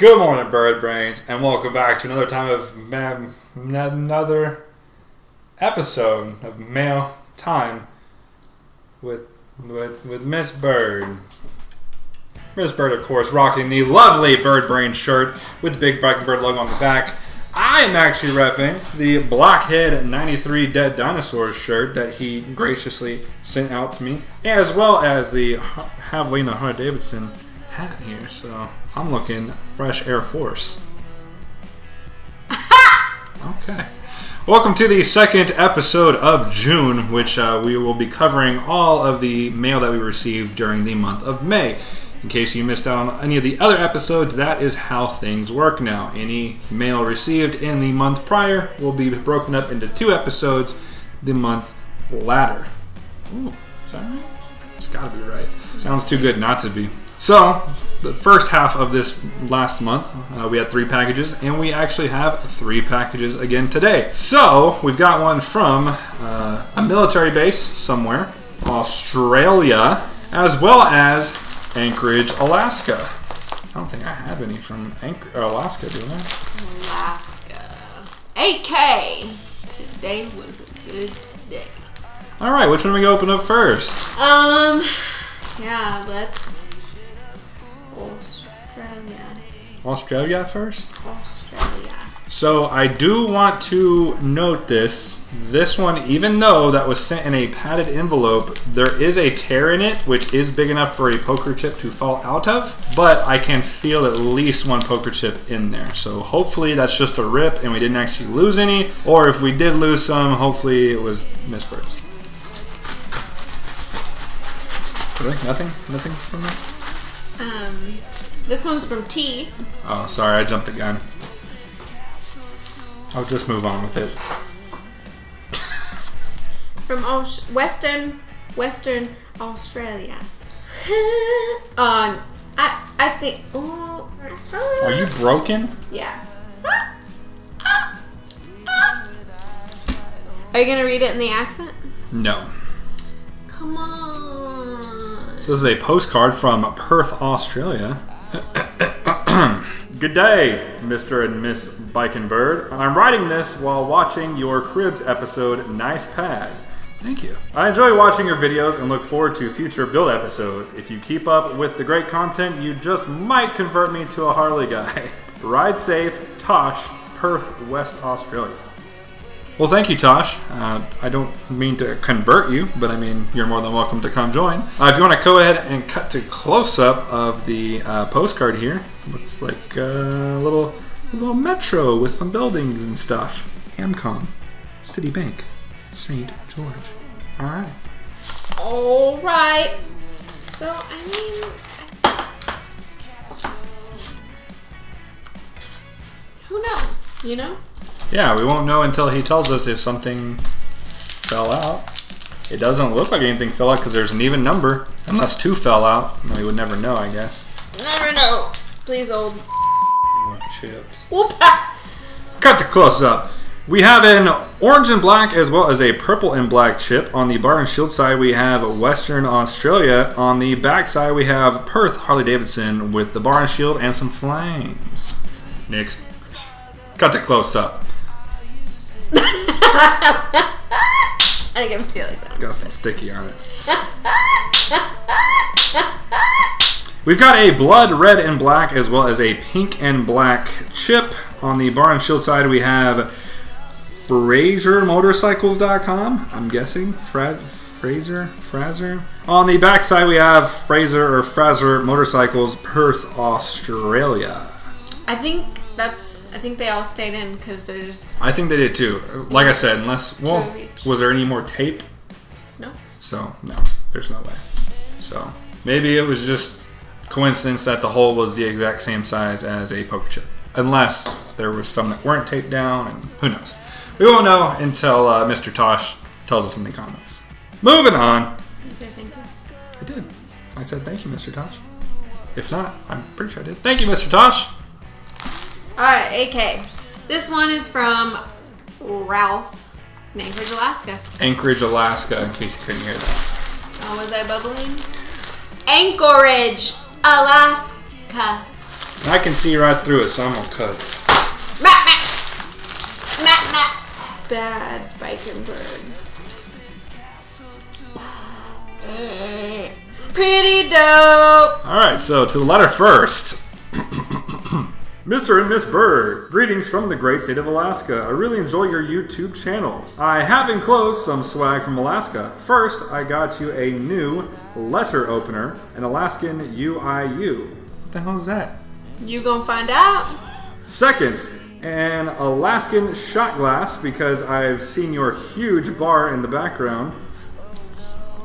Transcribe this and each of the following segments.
Good morning, bird brains, and welcome back to another time of another episode of Mail Time with Miss Bird. Miss Bird, of course, rocking the lovely Bird Brain shirt with the big Black Bird logo on the back. I am actually repping the Blackhead 93 Dead Dinosaurs shirt that he graciously sent out to me, as well as the Javelina Harley-Davidson hat here, so I'm looking fresh Air Force. Okay. Welcome to the second episode of June, which we will be covering all of the mail that we received during the month of May. In case you missed out on any of the other episodes, that is how things work now. Any mail received in the month prior will be broken up into 2 episodes the month latter. Ooh, is that right? It's gotta be right. Sounds too good not to be. So, the first half of this last month, we had 3 packages, and we actually have 3 packages again today. So, we've got one from a military base somewhere, Australia, as well as Anchorage, Alaska. I don't think I have any from Alaska, do I? Alaska. AK. Today was a good day. Alright, which one are we going to open up first? Yeah, let's... Australia first? Australia. So I do want to note this. This one, even though that was sent in a padded envelope, there is a tear in it, which is big enough for a poker chip to fall out of. But I can feel at least 1 poker chip in there. So hopefully that's just a rip and we didn't actually lose any. Or if we did lose some, hopefully it was Miss Bird's. Really? Nothing from that? This one's from T. Oh, sorry, I jumped the gun. I'll just move on with it. From Western Australia. I think. Oh. Are you broken? Yeah. Are you gonna read it in the accent? No. Come on. So this is a postcard from Perth, Australia. Good day, Mr. and Miss Bike and Bird. I'm writing this while watching your Cribs episode, Nice Pad. Thank you. I enjoy watching your videos and look forward to future build episodes. If you keep up with the great content, you just might convert me to a Harley guy. Ride safe, Tosh, Perth, West Australia. Well, thank you, Tosh. I don't mean to convert you, but I mean, you're more than welcome to come join. If you want to go ahead and cut to close-up of the postcard here, looks like a little metro with some buildings and stuff. Amcom, Citibank, St. George. All right. All right. So, I mean, who knows, you know? Yeah, we won't know until he tells us if something fell out. It doesn't look like anything fell out because there's an even number. Unless 2 fell out. We would never know, I guess. Never know. Please, old. More chips. Whoop. Cut to close up. We have an orange and black as well as a purple and black chip. On the bar and shield side, we have Western Australia. On the back side, we have Perth Harley-Davidson with the bar and shield and some flames. Next. Cut to close up. I give it to you like that. Got some sticky on it. We've got a blood red and black as well as a pink and black chip. On the bar and shield side, we have FrazerMotorcycles.com. I'm guessing Fraser. On the back side, we have Fraser Motorcycles, Perth, Australia. I think they all stayed in because there's... I think they did too. Like I said, unless... Well, was there any more tape? No. So, no. There's no way. So, maybe it was just coincidence that the hole was the exact same size as a poker chip. Unless there was some that weren't taped down, and who knows. We won't know until Mr. Tosh tells us in the comments. Moving on. Did you say thank you? I did. I said thank you, Mr. Tosh. If not, I'm pretty sure I did. Thank you, Mr. Tosh. Alright, AK. This one is from Ralph in Anchorage, Alaska. Anchorage, Alaska, in case you couldn't hear that. Oh, was I bubbling? Anchorage, Alaska. I can see right through it, so I'm gonna cut it. Matt. Bad biking bird. Pretty dope. Alright, so to the letter first. Mr. and Miss Bird, greetings from the great state of Alaska. I really enjoy your YouTube channel. I have enclosed some swag from Alaska. First, I got you a new letter opener, an Alaskan UIU. What the hell is that? You gonna find out. Second, an Alaskan shot glass, because I've seen your huge bar in the background.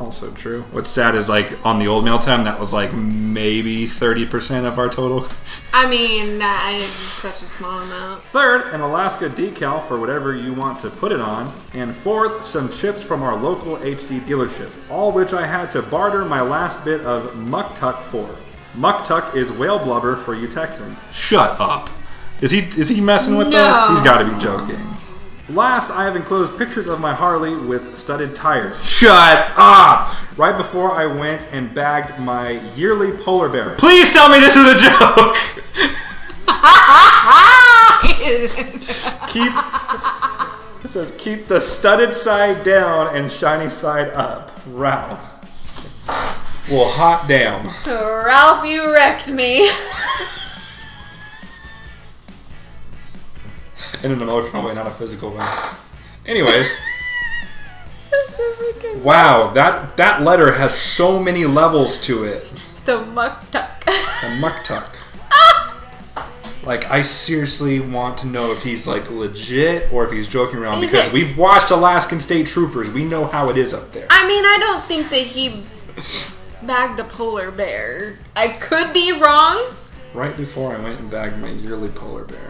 Also true. What's sad is, like, on the old mail time, that was like maybe 30% of our total. I mean, that is such a small amount. Third, an Alaska decal for whatever you want to put it on. And fourth, some chips from our local HD dealership, all which I had to barter my last bit of muck tuck for. Muck tuck is whale blubber for you Texans. Shut up. Is he messing with us? He's got to be joking. Last, I have enclosed pictures of my Harley with studded tires. Shut up! Right before I went and bagged my yearly polar bear. Please tell me this is a joke! It says, keep the studded side down and shiny side up. Ralph. Well, hot damn. Ralph, you wrecked me. In an emotional way, not a physical way. Anyways. Wow, that letter has so many levels to it. The muck tuck. The muck tuck. Like, I seriously want to know if he's, like, legit or if he's joking around, because we've watched Alaskan State Troopers. We know how it is up there. I mean, I don't think that he bagged a polar bear. I could be wrong. Right before I went and bagged my yearly polar bear.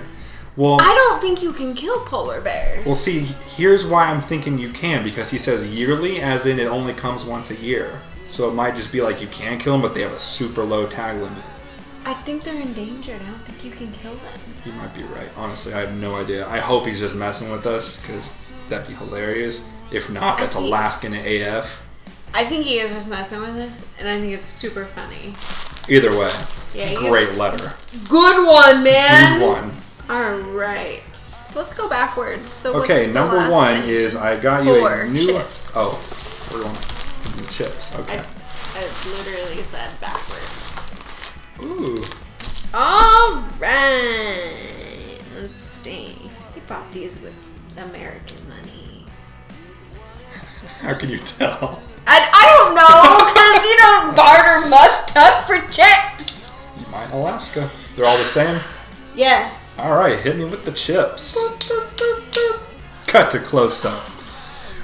Well, I don't think you can kill polar bears. Well, see, here's why I'm thinking you can, because he says yearly, as in it only comes once a year. So it might just be like you can kill them, but they have a super low tag limit. I think they're endangered. I don't think you can kill them. You might be right. Honestly, I have no idea. I hope he's just messing with us, because that'd be hilarious. If not, that's Alaskan AF. I think he is just messing with us, and I think it's super funny. Either way, yeah, great letter. Good one, man. Good one. Alright. Let's go backwards. So okay, number one is I got you a new chips. Oh, we're going to new chips. Okay. I literally said backwards. Ooh. Alright. Let's see. We bought these with American money. How can you tell? I don't know, because you don't barter muck tuck for chips. You might in Alaska. They're all the same? Yes. Alright, hit me with the chips. Boop, boop, boop, boop. Cut to close up.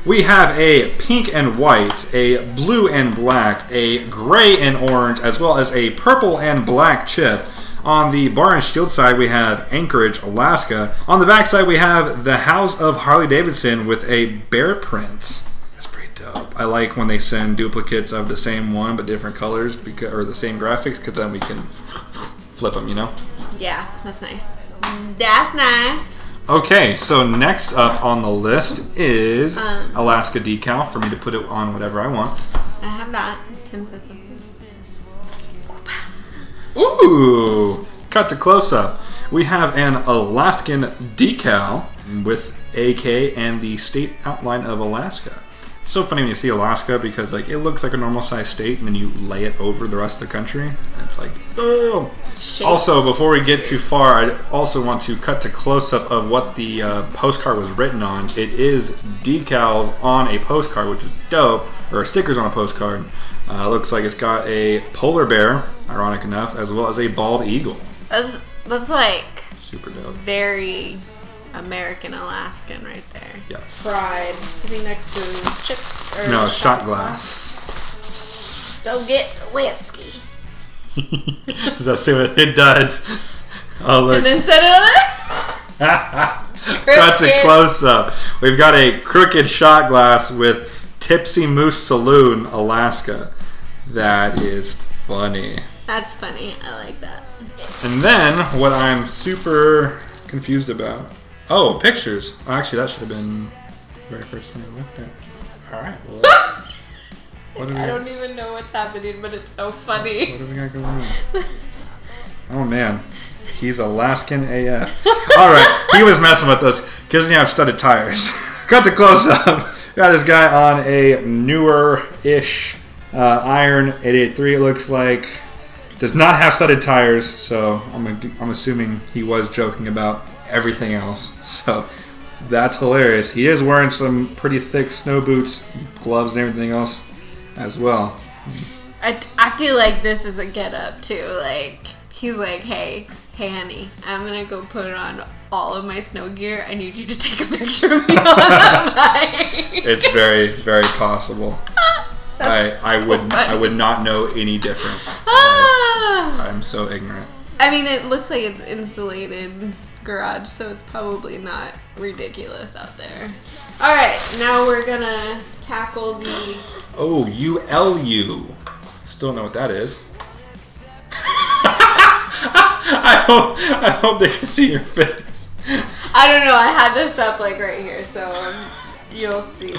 We have a pink and white, a blue and black, a gray and orange, as well as a purple and black chip. On the bar and shield side, we have Anchorage, Alaska. On the back side, we have the House of Harley-Davidson with a bear print. That's pretty dope. I like when they send duplicates of the same one but different colors, because, or the same graphics, because then we can flip them, you know? Yeah, that's nice. That's nice. Okay, so next up on the list is Alaska decal for me to put it on whatever I want. I have that. Tim said something. Ooh! Cut to close up. We have an Alaskan decal with AK and the state outline of Alaska. It's so funny when you see Alaska because like it looks like a normal sized state and then you lay it over the rest of the country and it's like, boom! Also, before we get too far, I also want to cut to close up of what the postcard was written on. It is decals on a postcard, which is dope, or stickers on a postcard. Looks like it's got a polar bear, ironic enough, as well as a bald eagle. That's like super dope. Very American Alaskan right there. Yeah. Fried. I think next to this chip. Or no, shot glass. Go get whiskey. Does that say what it does? Oh, look. And then set it on Cut to close up. We've got a crooked shot glass with Tipsy Moose Saloon, Alaska. That is funny. That's funny. I like that. And then, what I'm super confused about. Oh, pictures. Oh, actually, that should have been the very first thing I looked at. Alright, well, I don't even know what's happening, but it's so funny. What do we got going on? Oh, man. He's Alaskan AF. Alright, he was messing with us because he doesn't have studded tires. Cut the close up. Got this guy on a newer-ish Iron 883, it looks like. Does not have studded tires, so I'm assuming he was joking about everything else. So that's hilarious. He is wearing some pretty thick snow boots, gloves, and everything else as well. I feel like this is a get up too. Like, he's like, hey honey, I'm gonna go put on all of my snow gear. I need you to take a picture of me on the bike. It's very, very possible. I would not know any different. I'm so ignorant. I mean, it looks like it's insulated garage, so it's probably not ridiculous out there. All right, now we're gonna tackle the ULU. Still know what that is. I hope they can see your face. I don't know. I had this up like right here, so you'll see,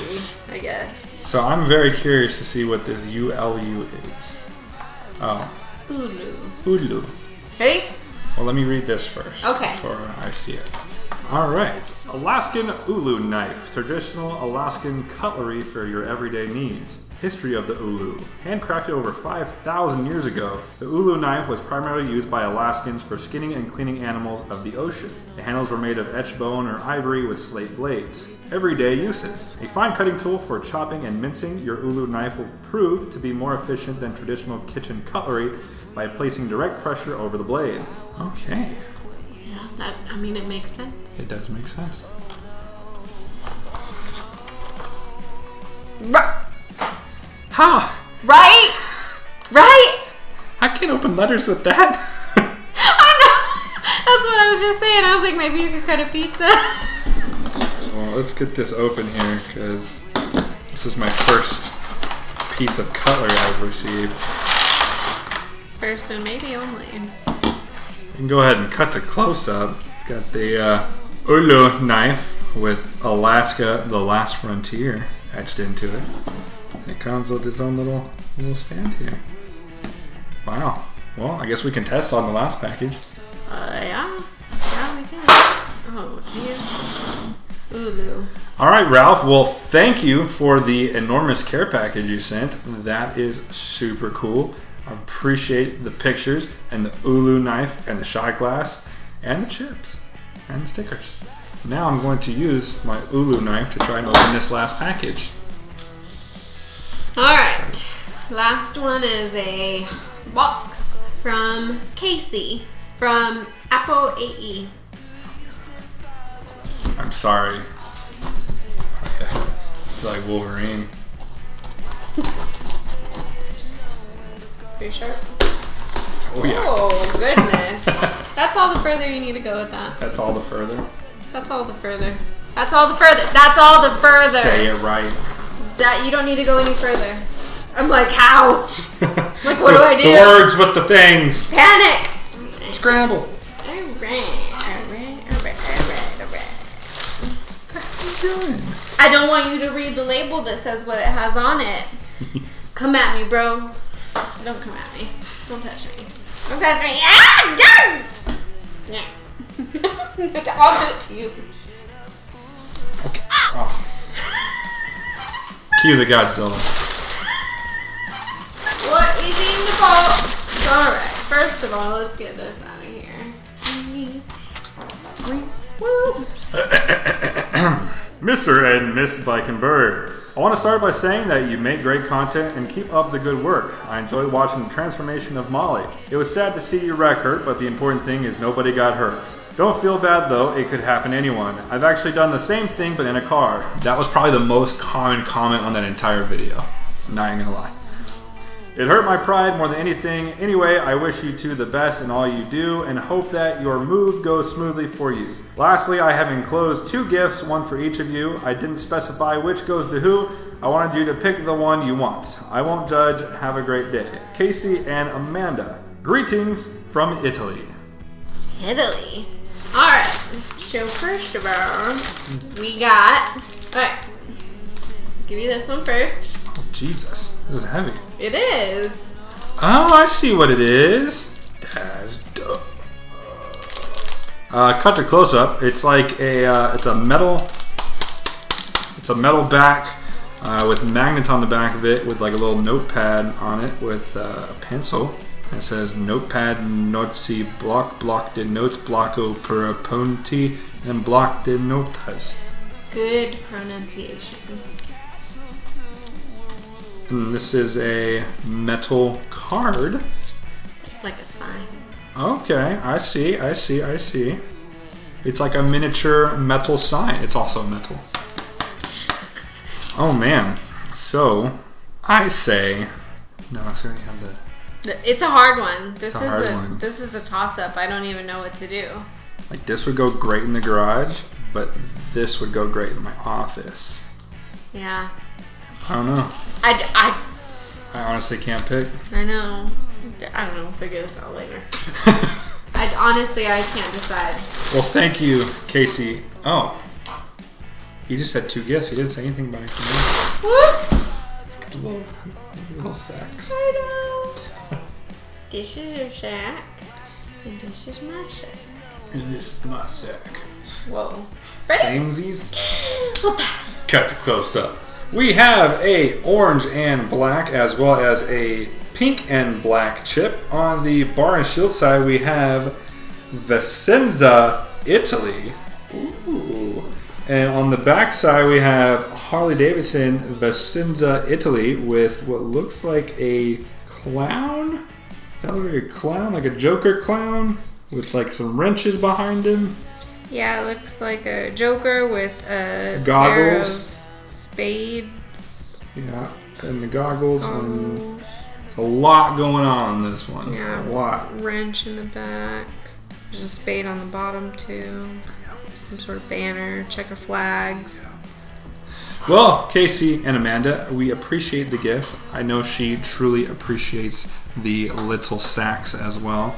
I guess. So I'm very curious to see what this ULU is. Oh. Ulu. Ready? Well, let me read this first. Okay. Before I see it. All right. Alaskan Ulu knife. Traditional Alaskan cutlery for your everyday needs. History of the Ulu. Handcrafted over 5,000 years ago, the Ulu knife was primarily used by Alaskans for skinning and cleaning animals of the ocean. The handles were made of etched bone or ivory with slate blades. Everyday uses. A fine cutting tool for chopping and mincing, your Ulu knife will prove to be more efficient than traditional kitchen cutlery by placing direct pressure over the blade. Okay. Yeah, it makes sense. It does make sense. Ha! Right? I can't open letters with that. I know. That's what I was just saying. I was like, maybe you could cut a pizza. Well, let's get this open here because this is my first piece of cutlery I've received. First and maybe only. You can go ahead and cut to close up. Got the Ulu knife with Alaska, the last frontier, etched into it. It comes with its own little stand here. Wow. Well, I guess we can test on the last package. Yeah, we can. Oh, jeez. Ulu. All right, Ralph. Well, thank you for the enormous care package you sent. That is super cool. I appreciate the pictures and the Ulu knife and the shot glass and the chips and the stickers. Now I'm going to use my Ulu knife to try and open this last package. Alright, last one is a box from Casey from Apple AE. I'm sorry. Okay. I feel like Wolverine. Pretty sharp. Oh yeah. Oh goodness. That's all the further you need to go with that. That's all the further? That's all the further. That's all the further. That's all the further. Say it right. That you don't need to go any further. I'm like, how? Like, what do I do? The words with the things. Panic. Scramble. Alright. What are you doing? I don't want you to read the label that says what it has on it. Come at me, bro. Don't come at me. Don't touch me. Don't touch me. Ah! Yeah. I'll do it to you. Okay. Oh. Cue the Godzilla. What is in the box? Alright, first of all, let's get this out of here. Woo. Mr. and Miss Bikenberg, I want to start by saying that you make great content and keep up the good work. I enjoyed watching the transformation of Molly. It was sad to see you wreck her, but the important thing is nobody got hurt. Don't feel bad though, it could happen to anyone. I've actually done the same thing but in a car. That was probably the most common comment on that entire video. I'm not even gonna lie. It hurt my pride more than anything. Anyway, I wish you two the best in all you do and hope that your move goes smoothly for you. Lastly, I have enclosed 2 gifts, one for each of you. I didn't specify which goes to who. I wanted you to pick the one you want. I won't judge. Have a great day. Casey and Amanda. Greetings from Italy. Italy. Alright, so first of all, we got... Alright, let's give you this one first. Oh, Jesus. This is heavy. It is. Oh, I see what it is. That's dope. Cut to close up. It's like it's a metal back with magnets on the back of it, with like a little notepad on it with a pencil. It says notepad notsi block de notes blocko per ponti and block de notas. Good pronunciation. And this is a metal card. Like a sign. Okay, I see. It's like a miniature metal sign. It's also metal. Oh man. So, I say... No, I already have the... It's a hard one. This is a toss-up. I don't even know what to do. Like, this would go great in the garage, but this would go great in my office. Yeah. I don't know. I honestly can't pick. I know. I don't know. We'll figure this out later. Honestly, I can't decide. Well, thank you, Casey. Oh. He just said 2 gifts. He didn't say anything about anything else. What? Little sacks. I know. This is your sack. And this is my sack. And this is my sack. Whoa. Ready? Samesies. Cut to close up. We have a orange and black as well as a pink and black chip. On the bar and shield side, we have Vicenza, Italy. Ooh. And on the back side, we have Harley-Davidson, Vicenza, Italy, with what looks like a clown. Does that look like a clown? Like a Joker clown? With like some wrenches behind him? Yeah, it looks like a Joker with a goggles. Pair of spades. Yeah, and the goggles. And a lot going on in this one. Yeah, a lot. Wrench in the back. There's a spade on the bottom too. Some sort of banner, checker flags. Well, Casey and Amanda, we appreciate the gifts. I know she truly appreciates the little sacks as well.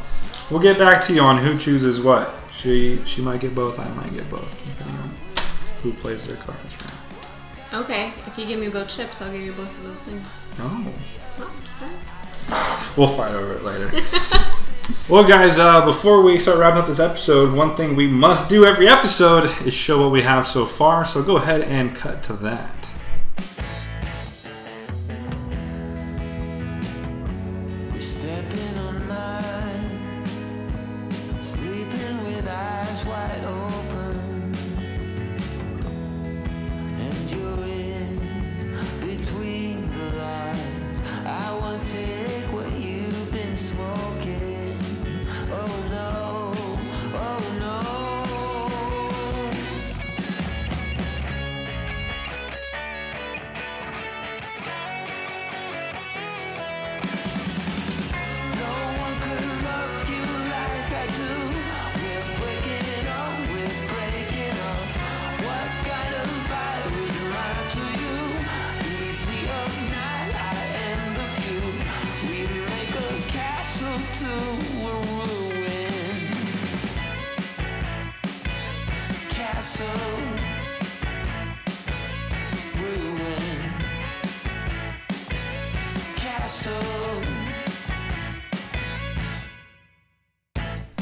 We'll get back to you on who chooses what. She might get both, I might get both, depending on who plays their cards. Right? Okay, if you give me both chips, I'll give you both of those things. Oh. Okay. We'll fight over it later. Well, guys, before we start wrapping up this episode, one thing we must do every episode is show what we have so far. So go ahead and cut to that.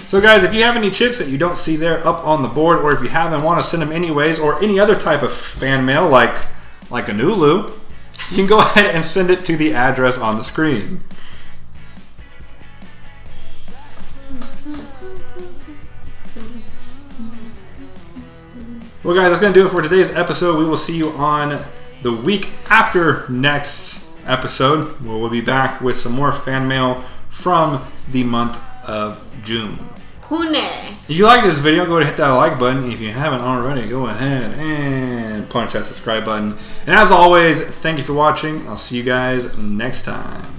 So guys, if you have any chips that you don't see there up on the board, or if you have and want to send them anyways, or any other type of fan mail like a Nulu, you can go ahead and send it to the address on the screen. Well guys, that's going to do it for today's episode. We will see you on the week after next episode, where we'll be back with some more fan mail from the month of June. If you like this video, go ahead and hit that like button. If you haven't already, go ahead and punch that subscribe button. And as always, thank you for watching. I'll see you guys next time.